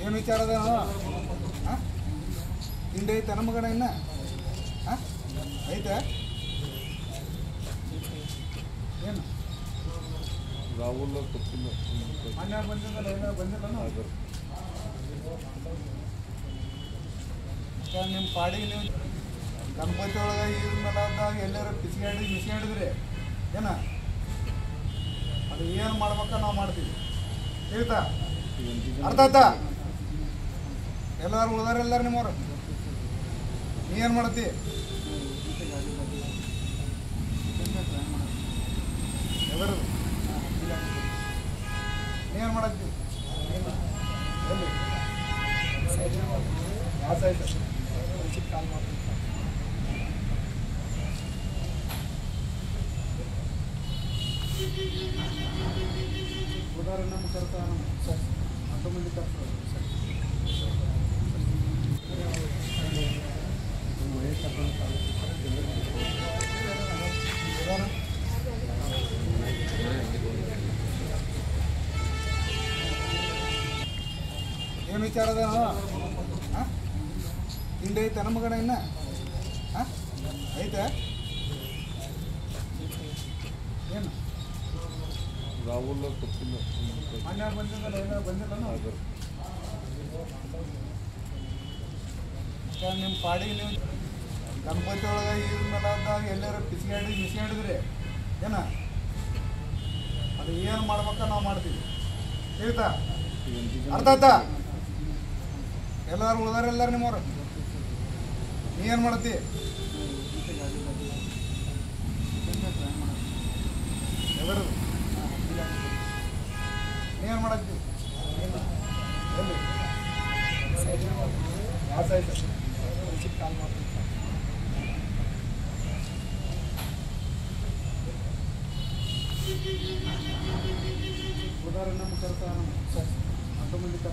ಏನು ವಿಚಾರ ಅದ ತಿಂಡಿ ಐತೆ ನಮ್ಮ ಮಗನ ಇನ್ನ ಐತೆ ಏನು ರಾಹುಲ್ ಗೊತ್ತಿಲ್ಲ ಮನೆ ಬಂದಿದ್ದಲ್ಲ ಎಲ್ಲ ಬಂದಿಲ್ಲ ನಿಮ್ಮ ಪಾಡಿಗೆ ನೀವು ಗಣಪತಿ ಒಳಗೆ ಇದ್ರ ಮೇಲೆ ಆದಾಗ ಎಲ್ಲರೂ ಮಿಸ್ಗಾಡಿದ್ರಿ ಏನ ಅದು ಏನು ಮಾಡ್ಬೇಕ ನಾವು ಮಾಡ್ತೀವಿ ತಿಳಿತಾ ಅರ್ಥ ಆಯ್ತಾ ಎಲ್ಲರೂ ಉಳಿದಾರ ಎಲ್ಲಾರು ನಿಮ್ಮವ್ರು ನೀ ಏನು ಮಾಡತ್ತಿ ಎಲ್ಲರೂ ನೀ ಏನು ಮಾಡತ್ತಿ ಎಲ್ಲಿ ಯಾವ ಸೈಟ್ ಕಾಲ್ ಮಾಡ್ತೀನಿ ಉದಾಹರಣೆ ನಮ್ಮ ಸರ್ಕಾರ ಸರ್ ಆಟೋಮೆಟಿಕ್ ಸರ್ ಏನು ವಿಚಾರ ಅದ ತಿಂಡಿ ಐತೆ ನಮ್ಮ ಮಗನ ಇನ್ನ ಐತೆ ಏನು ರಾಹುಲ್ ಗೊತ್ತಿಲ್ಲ ಮನೆ ಬಂದಿದ್ದಲ್ಲ ಎಲ್ಲ ಬಂದಿಲ್ಲ ನಿಮ್ಮ ಪಾಡಿಗೆ ನೀವು ಗಣಪತಿ ಒಳಗೆ ಇದ್ರ ಮೇಲೆ ಆದಾಗ ಎಲ್ಲರೂ ಮಿಸ್ಗಾಡಿದ್ರಿ ಏನ ಅದು ಏನು ಮಾಡ್ಬೇಕ ನಾವು ಮಾಡ್ತೀವಿ ತಿಳಿತಾ ಅರ್ಥ ಆಯ್ತಾ ಎಲ್ಲರೂ ಉಳಿದಾರ ಎಲ್ಲಾರು ನಿಮ್ಮವ್ರು ನೀ ಏನು ಮಾಡತ್ತಿ ಎಲ್ಲರೂ ನೀ ಏನು ಮಾಡತ್ತಿ ಎಲ್ಲಿ ಯಾವ ಸೈಟ್ ಕಾಲ್ ಮಾಡ್ತೀನಿ ಉದಾಹರಣೆ ನಮ್ಮ ಸರ್ಕಾರ ಸರ್ ಆಟೋಮೆಟಿಕ್